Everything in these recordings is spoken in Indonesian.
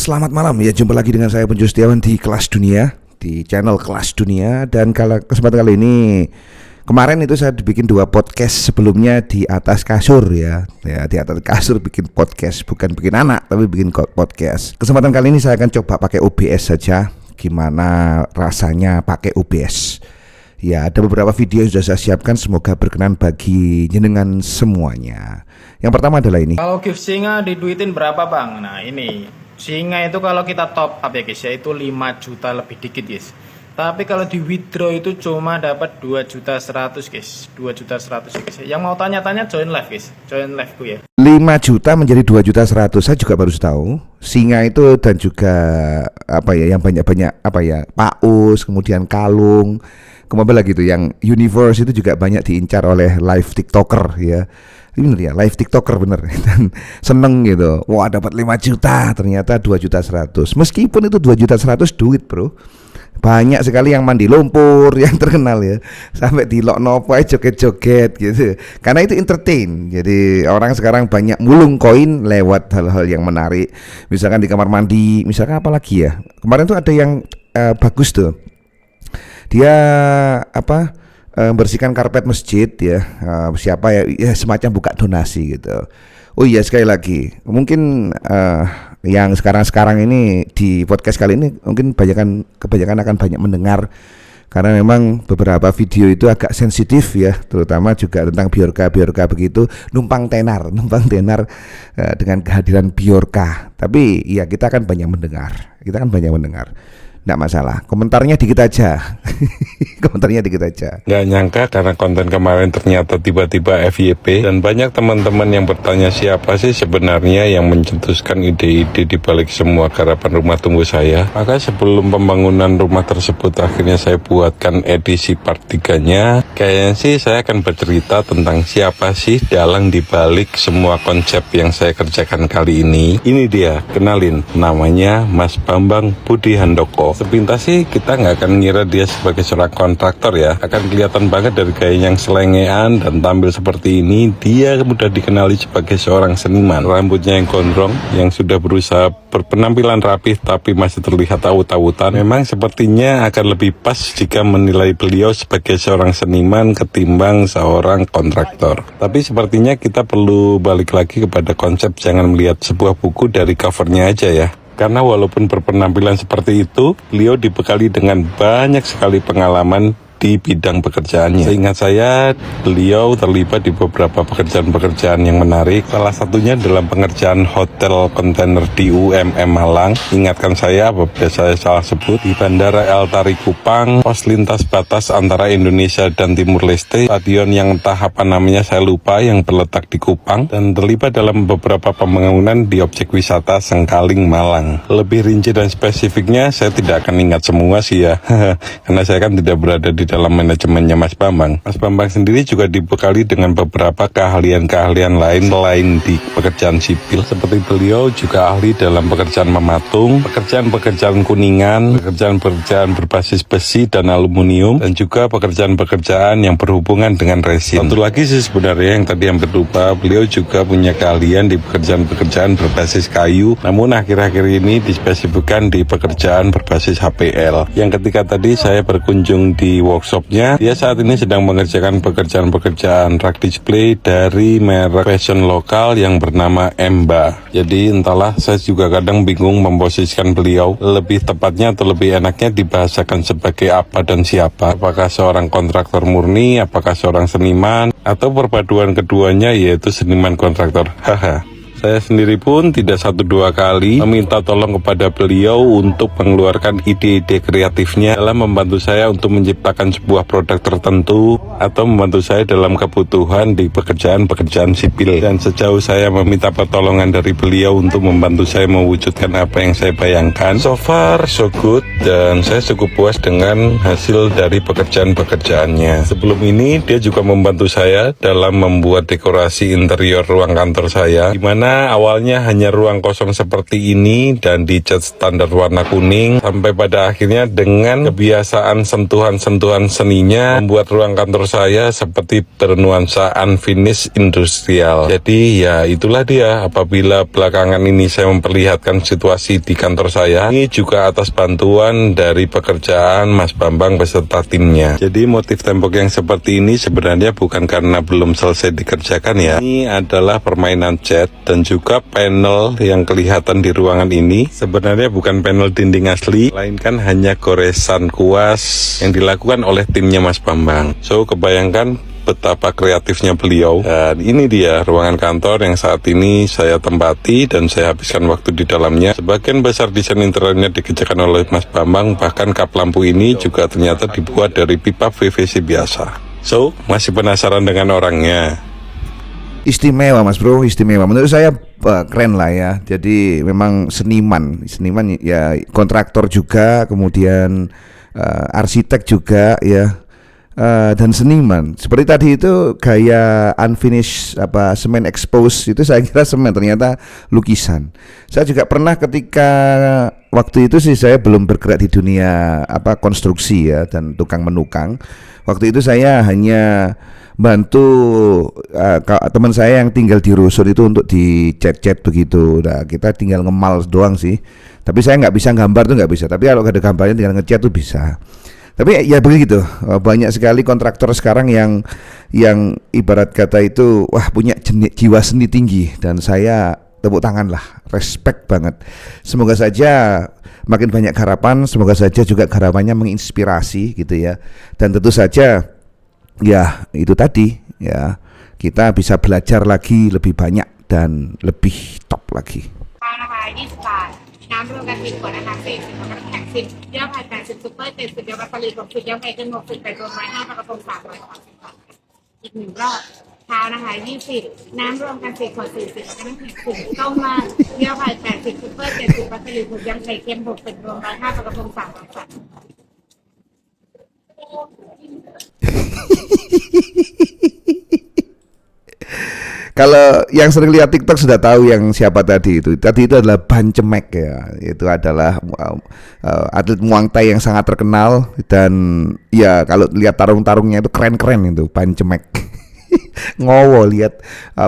Selamat malam ya, jumpa lagi dengan saya Punjo Setiawan di Kelas Dunia, di channel Kelas Dunia. Dan kesempatan kali ini, kemarin itu saya bikin 2 podcast sebelumnya di atas kasur ya, di atas kasur bikin podcast, bukan bikin anak tapi bikin podcast. Kesempatan kali ini saya akan coba pakai OBS saja, gimana rasanya pakai OBS. Ya, ada beberapa video yang sudah saya siapkan, semoga berkenan bagi jenengan semuanya. Yang pertama adalah ini. Kalau gift singa diduitin berapa bang? Nah ini singa itu kalau kita top up ya guys ya, itu 5 juta lebih dikit guys. Tapi kalau di withdraw itu cuma dapat 2.100.000 guys, 2.100.000 guys. Yang mau tanya-tanya join live guys, join live ku ya. 5 juta menjadi 2.100.000, saya juga baru tahu. Singa itu dan juga apa ya, yang banyak-banyak apa ya, paus, kemudian kalung, kemudian lagi itu yang universe itu juga banyak diincar oleh live tiktoker ya. Ini bener ya, live tiktoker bener. Dan seneng gitu, wah dapat 5 juta, ternyata 2.100.000. Meskipun itu 2.100.000 duit bro, banyak sekali yang mandi lumpur yang terkenal ya, sampai di Loknopo joget-joget gitu, karena itu entertain. Jadi orang sekarang banyak mulung koin lewat hal-hal yang menarik, misalkan di kamar mandi, misalkan apa lagi ya, kemarin tuh ada yang bagus tuh, dia bersihkan karpet masjid ya, siapa ya semacam buka donasi gitu. Oh iya, sekali lagi mungkin yang sekarang ini di podcast kali ini mungkin kebanyakan akan banyak mendengar, karena memang beberapa video itu agak sensitif ya, terutama juga tentang Bjorka begitu, numpang tenar dengan kehadiran Bjorka. Tapi ya kita akan banyak mendengar. Nggak masalah, komentarnya dikit aja. Nggak nyangka karena konten kemarin ternyata tiba-tiba FYP, dan banyak teman-teman yang bertanya siapa sih sebenarnya yang mencetuskan ide-ide di balik semua garapan rumah tunggu saya. Maka sebelum pembangunan rumah tersebut akhirnya saya buatkan edisi part 3-nya, kayaknya sih saya akan bercerita tentang siapa sih dalang di balik semua konsep yang saya kerjakan kali ini. Ini dia, kenalin, namanya Mas Bambang Budi Handoko. Sepintas sih kita nggak akan ngira dia sebagai seorang kontraktor ya. Akan kelihatan banget dari gaya yang selengean dan tampil seperti ini, dia mudah dikenali sebagai seorang seniman. Rambutnya yang gondrong, yang sudah berusaha berpenampilan rapih tapi masih terlihat awut-awutan. Memang sepertinya akan lebih pas jika menilai beliau sebagai seorang seniman ketimbang seorang kontraktor. Tapi sepertinya kita perlu balik lagi kepada konsep jangan melihat sebuah buku dari covernya aja ya. Karena walaupun berpenampilan seperti itu, beliau dibekali dengan banyak sekali pengalaman di bidang pekerjaannya. Seingat saya, beliau terlibat di beberapa pekerjaan-pekerjaan yang menarik. Salah satunya dalam pengerjaan hotel kontainer di UMM Malang. Ingatkan saya apabila saya salah sebut, di Bandara El Tari Kupang, pos lintas batas antara Indonesia dan Timur Leste, stadion yang entah apa namanya saya lupa yang terletak di Kupang, dan terlibat dalam beberapa pembangunan di objek wisata Sengkaling Malang. Lebih rinci dan spesifiknya saya tidak akan ingat semua sih ya, karena saya kan tidak berada di dalam manajemennya Mas Bambang. Mas Bambang sendiri juga dibekali dengan beberapa keahlian-keahlian lain selain di pekerjaan sipil. Seperti beliau juga ahli dalam pekerjaan mematung, pekerjaan-pekerjaan kuningan, pekerjaan-pekerjaan berbasis besi dan aluminium, dan juga pekerjaan-pekerjaan yang berhubungan dengan resin. Satu lagi sih sebenarnya yang tadi hampir lupa, beliau juga punya keahlian di pekerjaan-pekerjaan berbasis kayu, namun akhir-akhir ini dispesifikkan di pekerjaan berbasis HPL. Yang ketika tadi saya berkunjung di workshopnya, dia saat ini sedang mengerjakan pekerjaan-pekerjaan rak display dari merek fashion lokal yang bernama Emba. Jadi entahlah, saya juga kadang bingung memposisikan beliau, lebih tepatnya atau lebih enaknya dibahasakan sebagai apa dan siapa. Apakah seorang kontraktor murni, apakah seorang seniman, atau perpaduan keduanya yaitu seniman kontraktor. Haha. Saya sendiri pun tidak 1-2 kali meminta tolong kepada beliau untuk mengeluarkan ide-ide kreatifnya dalam membantu saya untuk menciptakan sebuah produk tertentu atau membantu saya dalam kebutuhan di pekerjaan-pekerjaan sipil. Dan sejauh saya meminta pertolongan dari beliau untuk membantu saya mewujudkan apa yang saya bayangkan, so far so good, dan saya cukup puas dengan hasil dari pekerjaan-pekerjaannya. Sebelum ini dia juga membantu saya dalam membuat dekorasi interior ruang kantor saya, di mana Mana awalnya hanya ruang kosong seperti ini dan dicat standar warna kuning, sampai pada akhirnya dengan kebiasaan sentuhan-sentuhan seninya membuat ruang kantor saya seperti bernuansa unfinished industrial. Jadi ya itulah dia, apabila belakangan ini saya memperlihatkan situasi di kantor saya, ini juga atas bantuan dari pekerjaan Mas Bambang beserta timnya. Jadi motif tembok yang seperti ini sebenarnya bukan karena belum selesai dikerjakan ya. Ini adalah permainan cat dan juga panel yang kelihatan di ruangan ini sebenarnya bukan panel dinding asli, melainkan hanya goresan kuas yang dilakukan oleh timnya Mas Bambang. So kebayangkan betapa kreatifnya beliau. Dan ini dia ruangan kantor yang saat ini saya tempati dan saya habiskan waktu di dalamnya. Sebagian besar desain interiornya dikerjakan oleh Mas Bambang, bahkan kap lampu ini juga ternyata dibuat dari pipa PVC biasa. So, masih penasaran dengan orangnya? Istimewa Mas Bro, istimewa. Menurut saya keren lah ya. Jadi memang seniman ya, kontraktor juga, kemudian arsitek juga ya. Dan seniman. Seperti tadi itu gaya unfinished semen expose itu saya kira semen, ternyata lukisan. Saya juga pernah ketika waktu itu sih saya belum bergerak di dunia konstruksi ya dan tukang menukang. Waktu itu saya hanya bantu teman saya yang tinggal di rusun itu untuk dicat-cat begitu. Nah, kita tinggal ngemal doang sih. Tapi saya nggak bisa gambar tuh nggak bisa. Tapi kalau ada gambarnya tinggal ngecat tuh bisa. Tapi ya begitu, banyak sekali kontraktor sekarang yang ibarat kata itu punya jiwa seni tinggi, dan saya tepuk tangan lah, respect banget. Semoga saja makin banyak harapan, semoga saja juga harapannya menginspirasi gitu ya. Dan tentu saja ya itu tadi ya, kita bisa belajar lagi lebih banyak dan lebih top lagi. 20 บาทน้ำรวมกัน10ขวดนะคะ40แล้วก็น้ำแข็ง10ย่าผัด80ซุปเปอร์70ย่าบัตเตอรี่60ย่าไมเคิล60ไปรวม105ปลากระพง330บาทอีก1รอบเช้านะคะ20น้ำรวมกัน10ขวด40แล้วก็น้ำแข็ง10ต้มมาย่าผัด80ซุปเปอร์70บัตเตอรี่60ย่าไข่เค็ม60รวม105ปลากระพง330 Kalau yang sering lihat TikTok sudah tahu yang siapa tadi itu. Tadi itu adalah Ban Cemek ya. Itu adalah atlet Muang Thai yang sangat terkenal, dan ya kalau lihat tarung-tarungnya itu keren-keren itu Ban Cemek. Ngowo lihat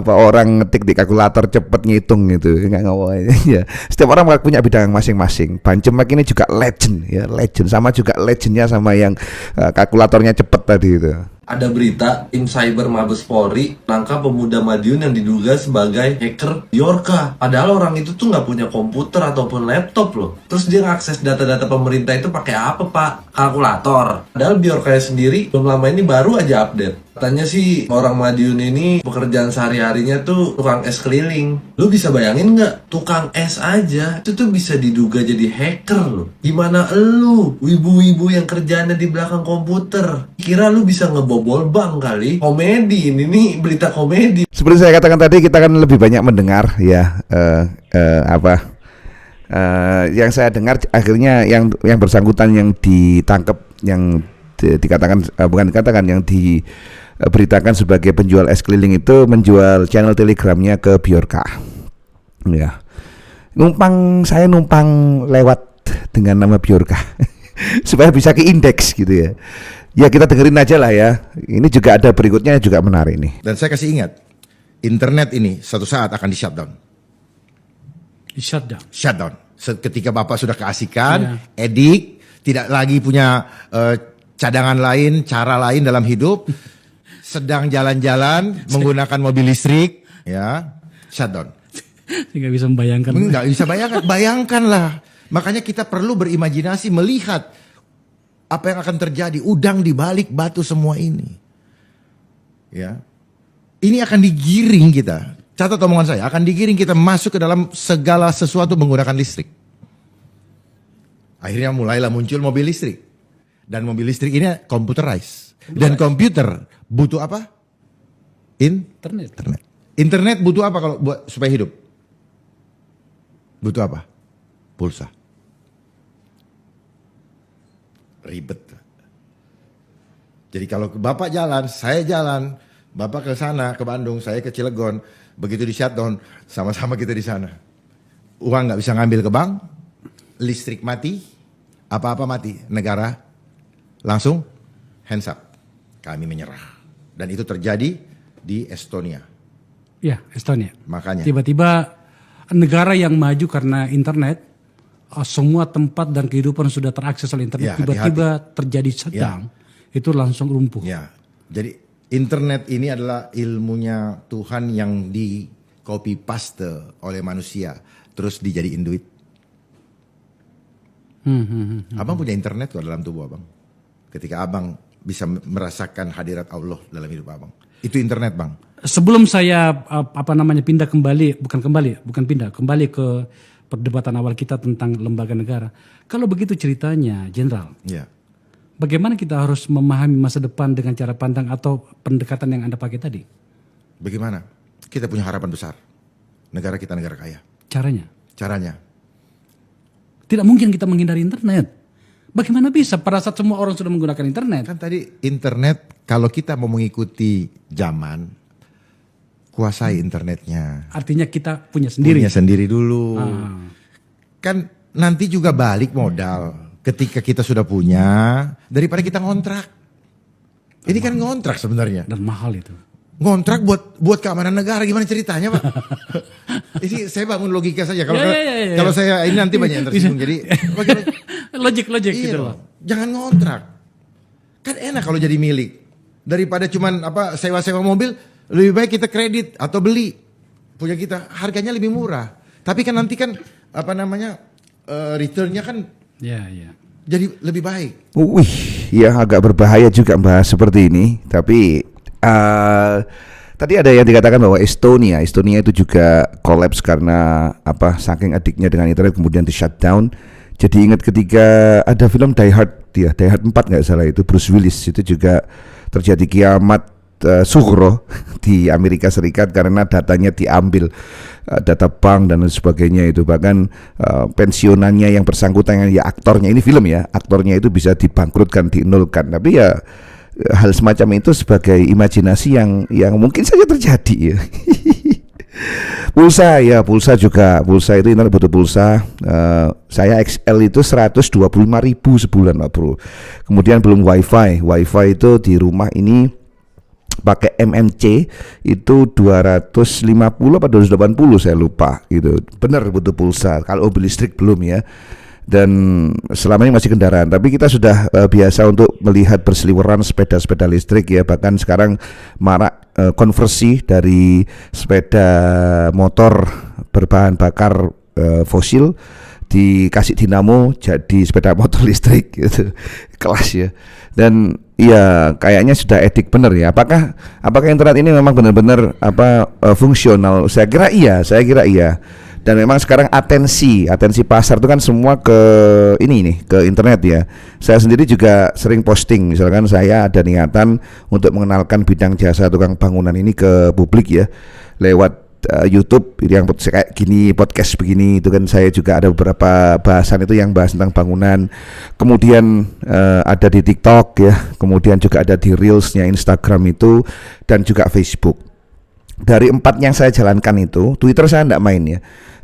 orang ngetik di kalkulator cepet ngitung gitu, nggak ngowo ya. Setiap orang punya bidang masing-masing. Ban Cemek ini juga legend ya, legend, sama juga legendnya sama yang kalkulatornya cepet tadi itu. Ada berita tim cyber Mabes Polri nangkap pemuda Madiun yang diduga sebagai hacker Bjorka. Padahal orang itu tuh nggak punya komputer ataupun laptop loh. Terus dia ngakses data-data pemerintah itu pakai apa pak? Kalkulator. Padahal Bjorka sendiri belum lama ini baru aja update. Katanya sih orang Madiun ini pekerjaan sehari-harinya tuh tukang es keliling. Lu bisa bayangin nggak? Tukang es aja itu tuh bisa diduga jadi hacker loh. Gimana lu, wibu-wibu yang kerjaannya di belakang komputer? Kira lu bisa ngebobol bank kali? Komedi, ini nih berita komedi. Seperti saya katakan tadi, kita kan lebih banyak mendengar ya yang saya dengar akhirnya yang bersangkutan yang ditangkap, yang dikatakan yang diberitakan sebagai penjual es keliling itu menjual channel telegramnya ke Bjorka. Ya. Saya numpang lewat dengan nama Bjorka supaya bisa ke indeks gitu ya. Ya kita dengerin aja lah ya. Ini juga ada berikutnya juga menarik nih. Dan saya kasih ingat, internet ini suatu saat akan di-shutdown. Shutdown. Ketika Bapak sudah keasikan, edik, tidak lagi punya cadangan lain, cara lain dalam hidup, sedang jalan-jalan menggunakan mobil listrik, ya, shutdown. Nggak bisa membayangkan. Nggak bisa bayangkan, bayangkanlah. Makanya kita perlu berimajinasi melihat apa yang akan terjadi, udang di balik batu semua ini. Ya. Ini akan digiring kita. Catat omongan saya, akan digiring kita masuk ke dalam segala sesuatu menggunakan listrik. Akhirnya mulailah muncul mobil listrik. Dan mobil listrik ini computerized. Dan komputer butuh apa? Internet. Internet butuh apa kalau buat supaya hidup? Butuh apa? Pulsa. Ribet. Jadi kalau Bapak jalan, saya jalan, Bapak ke sana, ke Bandung, saya ke Cilegon, Begitu di shutdown, sama-sama kita di sana. Uang nggak bisa ngambil ke bank, listrik mati, apa-apa mati. Negara langsung hands up, kami menyerah. Dan itu terjadi di Estonia. Ya, Estonia. Makanya. Tiba-tiba negara yang maju karena internet, semua tempat dan kehidupan sudah terakses oleh internet. Ya, Tiba-tiba terjadi shutdown, itu langsung lumpuh. Ya, jadi internet ini adalah ilmunya Tuhan yang di copy paste oleh manusia, terus dijadiin duit. Abang punya internet kok dalam tubuh abang. Ketika abang bisa merasakan hadirat Allah dalam hidup abang, itu internet bang. Sebelum saya pindah kembali ke perdebatan awal kita tentang lembaga negara. Kalau begitu ceritanya, Jenderal, Ya, bagaimana kita harus memahami masa depan dengan cara pandang atau pendekatan yang Anda pakai tadi? bagaimana? Kita punya harapan besar. Negara kita negara kaya. Caranya? Caranya, Tidak mungkin kita menghindari internet. Bagaimana bisa pada saat semua orang sudah menggunakan internet? kan tadi internet kalau kita mau mengikuti zaman, kuasai internetnya. Artinya kita punya sendiri. Punya sendiri dulu. Kan nanti juga balik modal ketika kita sudah punya daripada kita ngontrak. Ini kan ngontrak sebenarnya. Dan mahal itu. Ngontrak buat keamanan negara, gimana ceritanya Pak? Ini saya bangun logika saja. Kalau Ya. kalau saya ini nanti banyak yang tersinggung. Jadi Logik iya gitu loh. loh. Jangan ngontrak. Kan enak kalau jadi milik. Daripada cuman sewa-sewa mobil, lebih baik kita kredit atau beli. Punya kita harganya lebih murah. Tapi kan nanti kan returnnya kan Ya. jadi lebih baik. Wih, ya agak berbahaya juga bahas seperti ini. Tapi tadi ada yang dikatakan bahwa Estonia itu juga kolaps karena saking adiknya dengan internet kemudian di shutdown. Jadi ingat ketika ada film Die Hard 4 nggak salah itu Bruce Willis itu juga terjadi kiamat sughra di Amerika Serikat karena datanya diambil, data bank dan lain sebagainya itu, bahkan pensiunannya yang bersangkutan ya aktornya, ini film ya, aktornya itu bisa dibangkrutkan, dinolkan. Tapi ya hal semacam itu sebagai imajinasi yang mungkin saja terjadi ya. Pulsa itu internet butuh pulsa. Saya XL itu 125.000 sebulan Pak Bro. Kemudian belum wifi itu di rumah ini pakai MNC itu 250 apa 280 saya lupa gitu. Benar butuh pulsa. Kalau mobil listrik belum ya. Dan selama ini masih kendaraan, tapi kita sudah biasa untuk melihat berseliweran sepeda-sepeda listrik ya. Bahkan sekarang marak konversi dari sepeda motor berbahan bakar fosil dikasih dinamo jadi sepeda motor listrik gitu. Kelas ya. Dan ya kayaknya sudah edik benar ya. Apakah internet ini memang benar-benar fungsional? Saya kira iya. Dan memang sekarang atensi pasar itu kan semua ke ke internet ya. Saya sendiri juga sering posting, misalkan saya ada niatan untuk mengenalkan bidang jasa tukang bangunan ini ke publik ya, lewat YouTube yang kayak gini, podcast begini itu kan. Saya juga ada beberapa bahasan itu yang bahas tentang bangunan. Kemudian ada di TikTok ya, kemudian juga ada di Reelsnya Instagram itu, dan juga Facebook. Dari 4 yang saya jalankan itu, Twitter saya enggak main ya.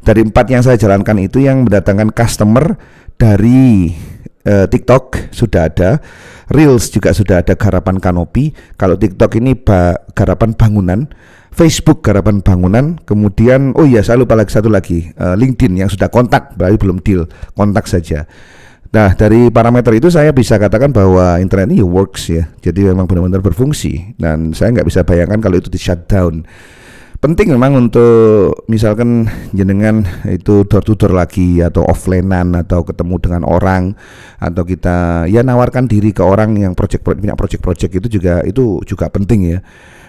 Dari 4 yang saya jalankan itu yang mendatangkan customer dari TikTok sudah ada, Reels juga sudah ada garapan Kanopi. Kalau TikTok ini garapan bangunan, Facebook garapan bangunan, kemudian saya lupa satu lagi, LinkedIn yang sudah kontak, berarti belum deal, kontak saja. Nah, dari parameter itu saya bisa katakan bahwa internet ini works ya. Jadi memang benar-benar berfungsi, dan saya nggak bisa bayangkan kalau itu di shutdown. Penting memang untuk misalkan jenengan itu door to door lagi, atau offline-an, atau ketemu dengan orang, atau kita ya nawarkan diri ke orang yang punya project itu juga penting ya.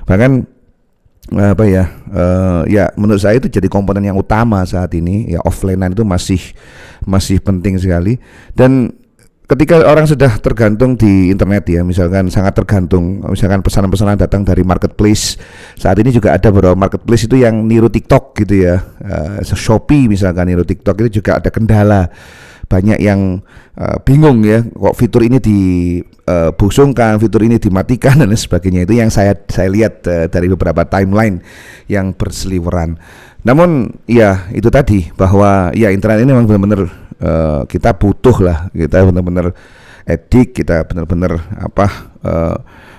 Bahkan ya menurut saya itu jadi komponen yang utama saat ini ya. Offline-an itu masih penting sekali. Dan ketika orang sudah tergantung di internet ya, misalkan sangat tergantung, misalkan pesanan-pesanan datang dari marketplace. Saat ini juga ada beberapa marketplace itu yang niru TikTok gitu ya. Shopee misalkan niru TikTok, itu juga ada kendala. Banyak yang bingung ya, kok fitur ini dibusungkan, fitur ini dimatikan dan lain sebagainya. Itu yang saya lihat dari beberapa timeline yang berseliweran. Namun ya itu tadi, bahwa ya internet ini memang benar-benar kita butuh lah, kita benar-benar edik, kita benar-benar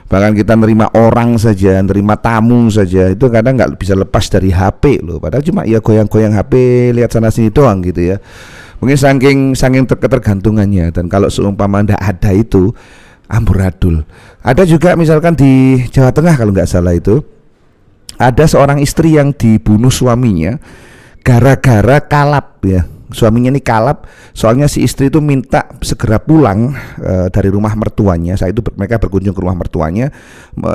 bahkan kita nerima orang saja, nerima tamu saja itu kadang nggak bisa lepas dari HP loh. Padahal cuma ya goyang-goyang HP, lihat sana sini doang gitu ya. Mungkin saking ketergantungannya, dan kalau seumpama ndak ada itu amburadul. Ada juga misalkan di Jawa Tengah kalau nggak salah itu, ada seorang istri yang dibunuh suaminya gara-gara kalap ya. Suaminya ini kalap, soalnya si istri itu minta segera pulang dari rumah mertuanya. Saat itu mereka berkunjung ke rumah mertuanya,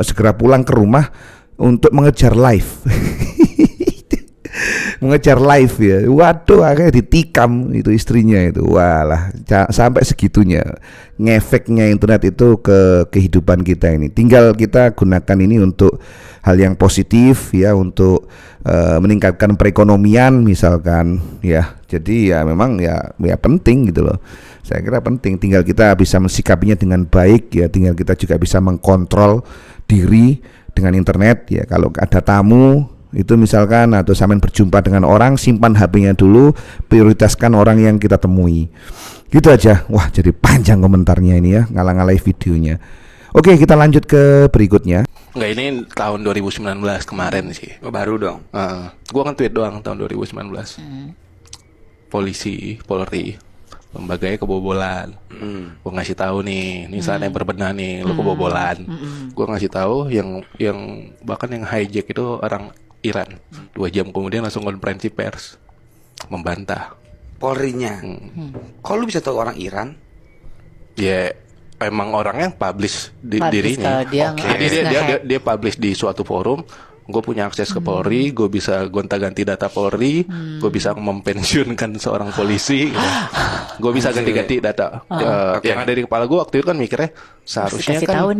segera pulang ke rumah untuk mengejar live. Mengejar live ya. Waduh, akhirnya ditikam itu istrinya itu. Walah, sampai segitunya ngefeknya internet itu ke kehidupan kita ini. Tinggal kita gunakan ini untuk hal yang positif ya, untuk meningkatkan perekonomian misalkan ya. Jadi ya memang ya penting gitu loh. Saya kira penting, tinggal kita bisa mensikapinya dengan baik ya, tinggal kita juga bisa mengkontrol diri dengan internet ya. Kalau ada tamu itu misalkan, atau sampean berjumpa dengan orang, simpan HP-nya dulu, prioritaskan orang yang kita temui. Gitu aja. Wah, jadi panjang komentarnya ini ya, ngalang-ngalai videonya. Oke, kita lanjut ke berikutnya. Enggak, ini tahun 2019 kemarin sih. Oh, baru dong. Gua kan tweet doang tahun 2019. Polri, lembaganya kebobolan. Gua ngasih tahu nih saatnya berbenah nih, lu kebobolan. Gua ngasih tahu yang bahkan yang hijack itu orang Iran. 2 jam kemudian langsung konferensi pers membantah Polrinya. Kok lu bisa tahu orang Iran? Ya emang orangnya publish dirinya. Dia publish di suatu forum. Gue punya akses ke Polri, gue bisa gonta-ganti data Polri, gue bisa mempensiunkan seorang polisi, gitu. Gue bisa ganti-ganti data. Yang ada di kepala gue waktu itu kan mikirnya seharusnya kan,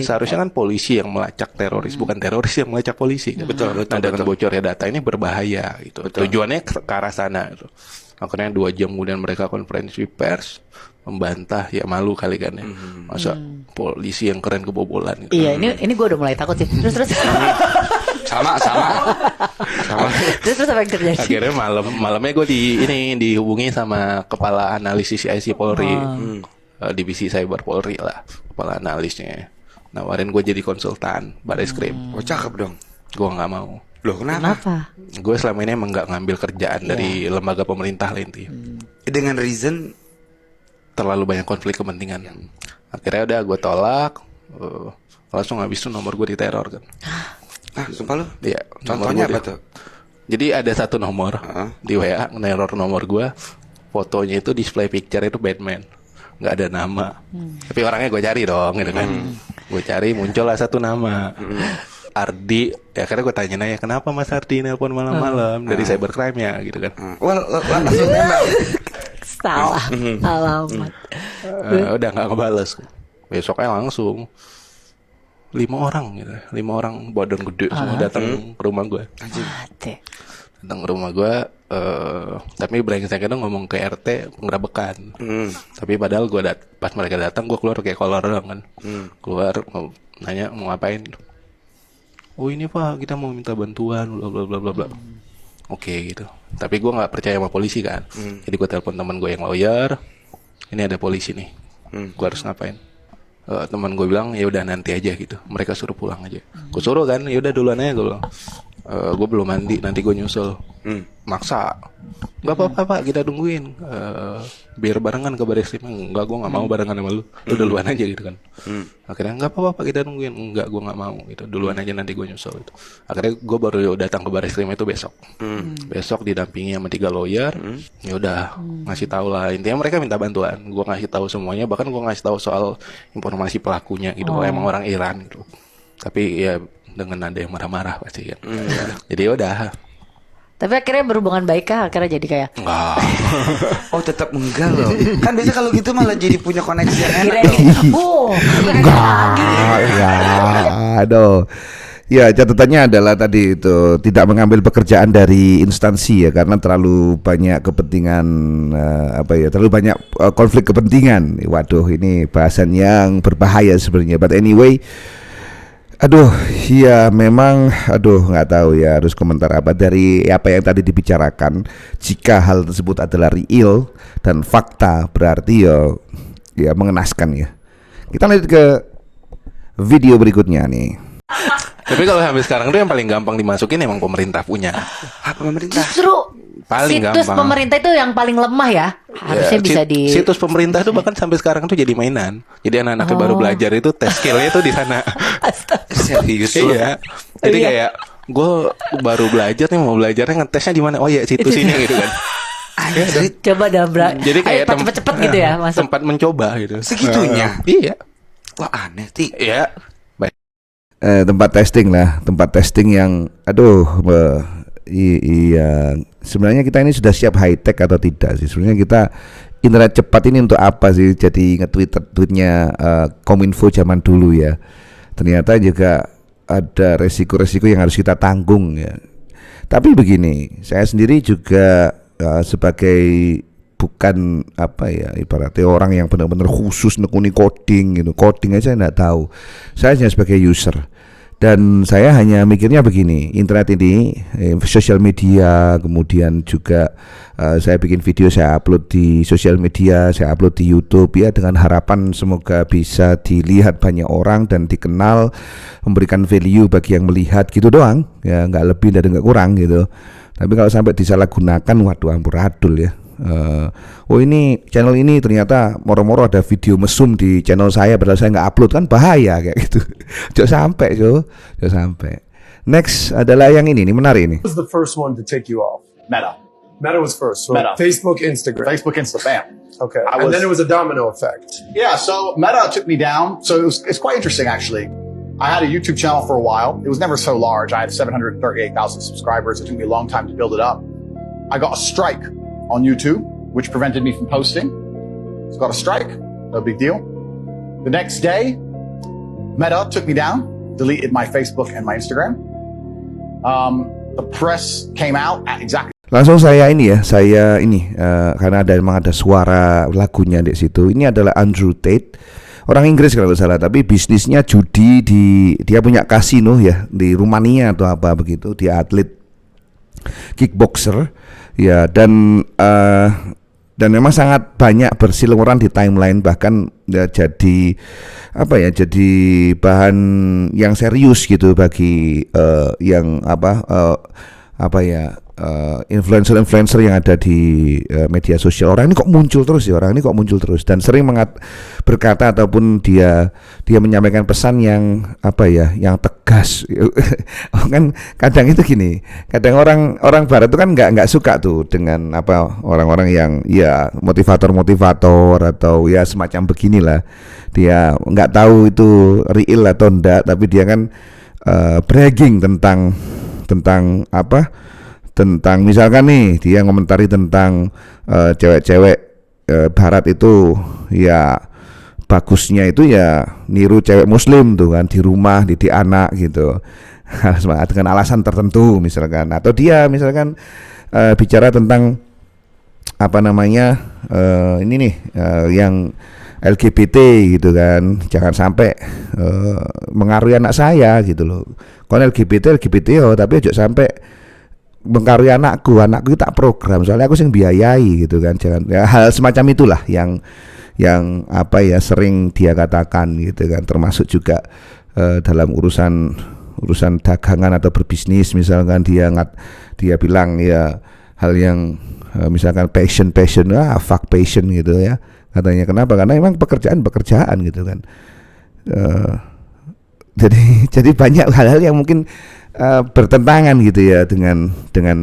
seharusnya kan polisi yang melacak teroris, bukan teroris yang melacak polisi. Betul. Nah, dengan bocornya data ini berbahaya, gitu. Tujuannya ke arah sana. Gitu. Akhirnya 2 jam kemudian mereka konferensi pers membantah, ya malu kali kan ya. Masa polisi yang keren kebobolan gitu. Iya, ini gue udah mulai takut sih. Terus sama. Terus apa yang terjadi? Akhirnya malamnya gue dihubungi sama kepala analisis CIC Polri, divisi cyber Polri lah, kepala analisnya. Nawarin gue jadi konsultan Bareskrim. Oh, cakep dong. Gue nggak mau. Loh, kenapa? Gue selama ini emang nggak ngambil kerjaan dari lembaga pemerintah lah intinya. Dengan reason terlalu banyak konflik kepentingan. Akhirnya udah gue tolak. Langsung habis itu nomor gue diteror kan. Sumpah lu? Iya. Contohnya apa tuh? Jadi ada satu nomor di WA neror nomor gue. Fotonya itu display picture itu Batman, nggak ada nama. Tapi orangnya gue cari dong, gitu kan. Gue cari, muncullah satu nama. Ardi. Ya akhirnya gue tanya nanya, kenapa Mas Ardi nelpon malam-malam dari cybercrime ya, gitu kan. Wah, langsung nembak. Salah alamat. Udah nggak ngebales. Besoknya langsung 5 orang gitu, 5 orang badan gede semua datang ke rumah gue. Datang ke rumah gue, tapi brengsek itu ngomong ke RT penggerebekan. Tapi padahal gue pas mereka datang gue keluar kayak kolor doang kan. Keluar nanya mau ngapain? Oh ini Pak, kita mau minta bantuan, bla bla bla bla bla. Oke gitu. Tapi gue nggak percaya sama polisi kan. Jadi gue telepon teman gue yang lawyer. Ini ada polisi nih. Gue harus ngapain? Teman gue bilang ya udah nanti aja gitu. Mereka suruh pulang aja. Gue suruh kan, ya udah duluan aja gue bilang. Gue belum mandi, nanti gue nyusul. Maksa. Gak apa-apa Pak, kita tungguin. Biar barengan ke Bareskrim. Enggak, gue gak mau barengan sama lu. Lu duluan aja gitu kan. Akhirnya gak apa-apa Pak, kita tungguin. Enggak, gue gak mau gitu. Duluan aja nanti gue nyusul gitu. Akhirnya gue baru datang ke Bareskrim itu besok. Besok didampingi sama 3 lawyer. Ya udah, ngasih tahu lah. Intinya mereka minta bantuan. Gue ngasih tahu semuanya. Bahkan gue ngasih tahu soal informasi pelakunya gitu. Emang orang Iran gitu. Tapi ya dengan nada yang marah-marah pasti kan. Jadi udah Tapi akhirnya berhubungan baik kah? Akhirnya jadi kayak Enggak. Oh tetap enggak loh. Kan biasa kalau gitu malah jadi punya koneksi yang enak kira loh. Enggak, aduh. Ya, catatannya adalah tadi itu tidak mengambil pekerjaan dari instansi ya, karena terlalu banyak kepentingan terlalu banyak konflik kepentingan. Waduh, ini bahasan yang berbahaya sebenarnya. But anyway, ya memang, nggak tahu ya harus komentar apa dari apa yang tadi dibicarakan. Jika hal tersebut adalah real dan fakta, berarti ya mengenaskan ya. Kita lanjut ke video berikutnya nih. Tapi kalau sampai sekarang tuh yang paling gampang dimasukin emang pemerintah punya. Apa pemerintah? justru Paling situs gampang. pemerintah itu yang paling lemah ya. Harusnya Ya, bisa di situs pemerintah tuh bahkan sampai sekarang tuh jadi mainan. Jadi anak-anaknya baru belajar itu tes skillnya tuh di sana. Serius loh. Iya. Jadi kayak gue baru belajar nih, mau belajarnya ngetesnya di mana? Oh ya situs ini gitu kan. Anjir, coba dabrak. Jadi kayak cepet-cepet gitu ya masuk. tempat mencoba gitu. segitunya. Iya. Wah aneh Ti. Iya. Baik. Tempat testing yang iya, sebenarnya kita ini sudah siap high tech atau tidak sih? Sebenarnya kita internet cepat ini untuk apa sih? Jadi tweetnya Kominfo zaman dulu ya. Ternyata juga ada resiko-resiko yang harus kita tanggung ya. Tapi begini, saya sendiri juga sebagai bukan ibaratnya orang yang benar-benar khusus nekuni coding gitu. Coding aja enggak tahu. Saya hanya sebagai user. Dan saya hanya mikirnya begini, internet ini, sosial media, kemudian juga saya bikin video, saya upload di sosial media, saya upload di YouTube ya, dengan harapan semoga bisa dilihat banyak orang dan dikenal, memberikan value bagi yang melihat gitu doang, ya nggak lebih dan nggak kurang gitu. Tapi kalau sampai disalahgunakan, waduh amburadul ya. Ini channel ini ternyata moro-moro ada video mesum di channel saya padahal saya nggak upload, kan bahaya kayak gitu. Jangan sampai. Next adalah yang ini menarik ini. What was the first one to take you off? Meta. Meta was first. So Meta. Facebook, Instagram. Facebook, Instagram. Okay. And then it was a domino effect. Yeah, so Meta took me down. So it's quite interesting, actually. I had a YouTube channel for a while. It was never so large. I had 738,000 subscribers. It took me a long time to build it up. I got a strike on YouTube, which prevented me from posting. It's got a strike. No big deal. The next day, Meta took me down, deleted my Facebook and my Instagram. The press came out at exactly. Langsung saya karena memang ada suara lagunya di situ. Ini adalah Andrew Tate, orang Inggris kalau tidak salah, tapi bisnisnya judi, dia punya kasino ya di Rumania atau apa begitu. Dia atlet kickboxer ya, dan memang sangat banyak berseliweran di timeline, bahkan ya jadi bahan yang serius gitu bagi influencer yang ada di media sosial. Orang ini kok muncul terus dan sering berkata ataupun dia menyampaikan pesan yang yang tegas. Kan kadang itu gini, kadang orang barat itu kan nggak suka tuh dengan orang-orang yang ya motivator atau ya semacam beginilah. Dia nggak tahu itu real atau enggak, tapi dia kan bragging tentang misalkan nih dia ngomentari tentang cewek-cewek barat itu ya bagusnya itu ya niru cewek muslim tuh kan di rumah, didik anak gitu dengan alasan tertentu misalkan, atau dia misalkan bicara tentang yang LGBT gitu kan, jangan sampai mengaruhi anak saya gitu loh. Kon LGBT tapi ojo sampai mengkarui anakku tak program, soalnya aku sing biayai gitu kan. Jangan ya, hal semacam itulah yang sering dia katakan gitu kan, termasuk juga dalam urusan dagangan atau berbisnis misalkan dia bilang ya hal yang misalkan passion fuck passion gitu ya katanya. Kenapa? Karena memang pekerjaan gitu kan. Jadi banyak hal-hal yang mungkin bertentangan gitu ya dengan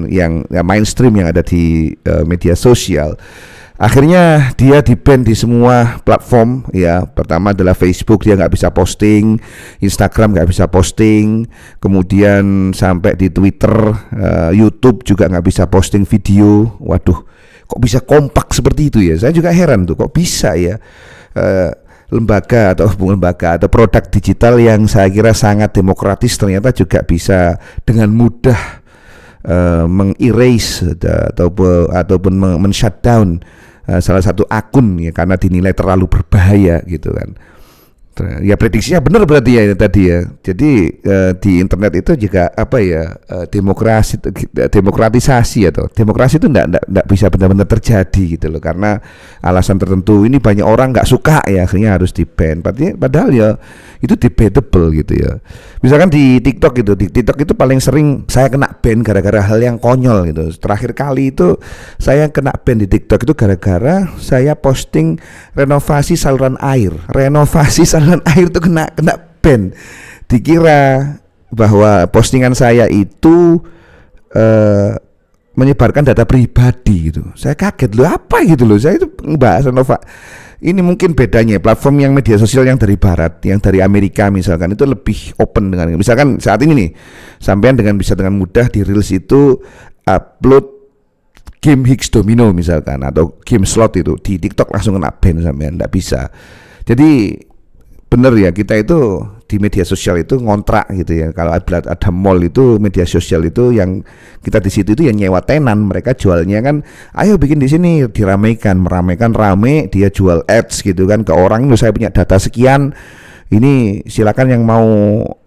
yang mainstream yang ada di media sosial. Akhirnya dia di-ban di semua platform ya. Pertama adalah Facebook, dia nggak bisa posting, Instagram nggak bisa posting, kemudian sampai di Twitter, YouTube juga nggak bisa posting video. Waduh, kok bisa kompak seperti itu ya? Saya juga heran tuh, kok bisa ya lembaga atau produk digital yang saya kira sangat demokratis ternyata juga bisa dengan mudah meng-erase ataupun men-shutdown salah satu akun ya karena dinilai terlalu berbahaya gitu kan. Ya prediksinya benar berarti ya tadi ya. Jadi di internet itu juga demokratisasi atau demokrasi itu enggak bisa benar-benar terjadi gitu loh, karena alasan tertentu. Ini banyak orang nggak suka ya, akhirnya harus di-ban. Padahal ya itu debatable gitu ya. Misalkan di TikTok itu paling sering saya kena ban gara-gara hal yang konyol gitu. Terakhir kali itu saya kena ban di TikTok itu gara-gara saya posting renovasi saluran air itu kena ban. Dikira bahwa postingan saya itu menyebarkan data pribadi gitu. Saya kaget loh, apa gitu loh. Saya itu ngebahas ini mungkin bedanya platform yang media sosial yang dari barat, yang dari Amerika misalkan itu lebih open dengan, misalkan saat ini nih sampean bisa dengan mudah di Reels itu upload game Higgs Domino misalkan atau game slot itu di TikTok langsung kena ban sampean, enggak bisa. Jadi bener ya, kita itu di media sosial itu ngontrak gitu ya. Kalau ada mall itu media sosial itu yang kita di situ itu yang nyewa tenan, mereka jualnya kan ayo bikin di sini, meramaikan rame, dia jual ads gitu kan ke orang. Saya punya data sekian, ini silakan yang mau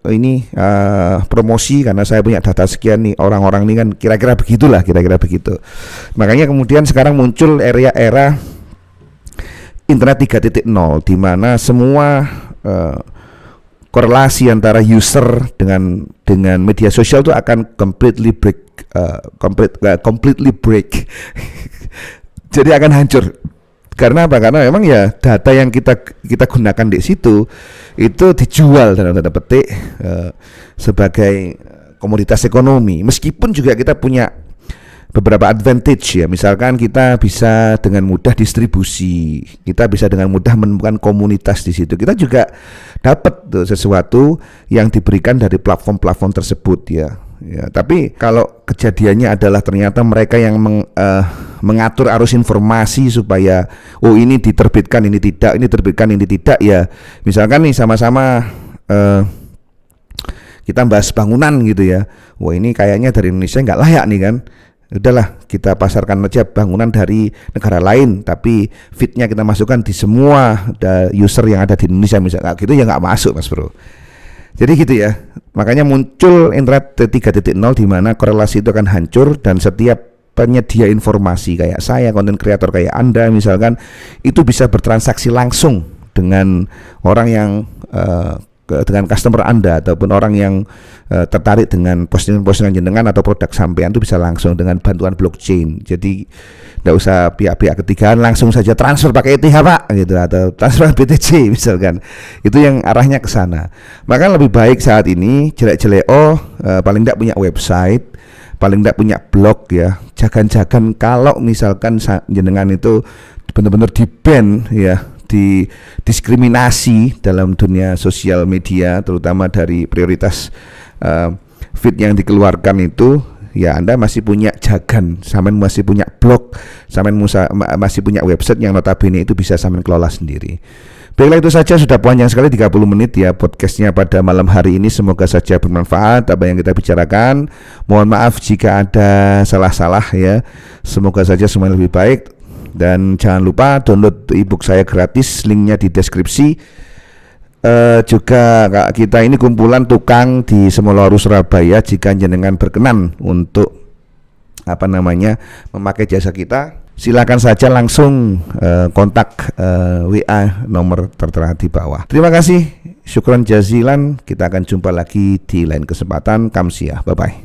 ini promosi karena saya punya data sekian nih, orang-orang ini kan kira-kira begitu. Makanya kemudian sekarang muncul era internet 3.0 di mana semua korelasi antara user dengan media sosial itu akan completely break. Jadi akan hancur. Karena apa? Karena memang ya data yang kita gunakan di situ itu dijual dalam tanda petik sebagai komoditas ekonomi. Meskipun juga kita punya beberapa advantage ya, misalkan kita bisa dengan mudah distribusi, kita bisa dengan mudah menemukan komunitas di situ, kita juga dapat sesuatu yang diberikan dari platform-platform tersebut ya. Tapi kalau kejadiannya adalah ternyata mereka yang mengatur arus informasi supaya ini diterbitkan, ini tidak, ini diterbitkan, ini tidak ya. Misalkan nih sama-sama kita bahas bangunan gitu ya, ini kayaknya dari Indonesia nggak layak nih kan. Udahlah kita pasarkan aja bangunan dari negara lain, tapi fitnya kita masukkan di semua user yang ada di Indonesia misalnya, gitu ya nggak masuk mas bro. Jadi gitu ya, makanya muncul internet 3.0 di mana korelasi itu akan hancur dan setiap penyedia informasi kayak saya, konten kreator kayak Anda misalkan, itu bisa bertransaksi langsung dengan orang yang dengan customer Anda ataupun orang yang tertarik dengan postingan-postingan jenengan atau produk sampean, itu bisa langsung dengan bantuan blockchain. Jadi tidak usah pihak-pihak ketigaan, langsung saja transfer pakai ETH Pak gitu, atau transfer BTC misalkan. Itu yang arahnya ke sana. Maka lebih baik saat ini jelek-jelek paling tidak punya website, paling tidak punya blog ya. Jangan-jangan kalau misalkan jenengan itu benar-benar di-ban ya, diskriminasi dalam dunia sosial media, terutama dari prioritas feed yang dikeluarkan itu, ya Anda masih punya jagan, sampean masih punya blog, sampean masih punya website yang notabene itu bisa sampean kelola sendiri. Baiklah, itu saja, sudah panjang sekali 30 menit ya podcastnya pada malam hari ini. Semoga saja bermanfaat apa yang kita bicarakan. Mohon maaf jika ada salah-salah ya. Semoga saja semuanya lebih baik. Dan jangan lupa download ebook saya gratis, linknya di deskripsi. Juga kita ini kumpulan tukang di Semoloru Surabaya. Jika jenengan berkenan untuk memakai jasa kita, silakan saja langsung kontak WA nomor tertera di bawah. Terima kasih, syukran jazilan. Kita akan jumpa lagi di lain kesempatan. Kamsiah, bye bye.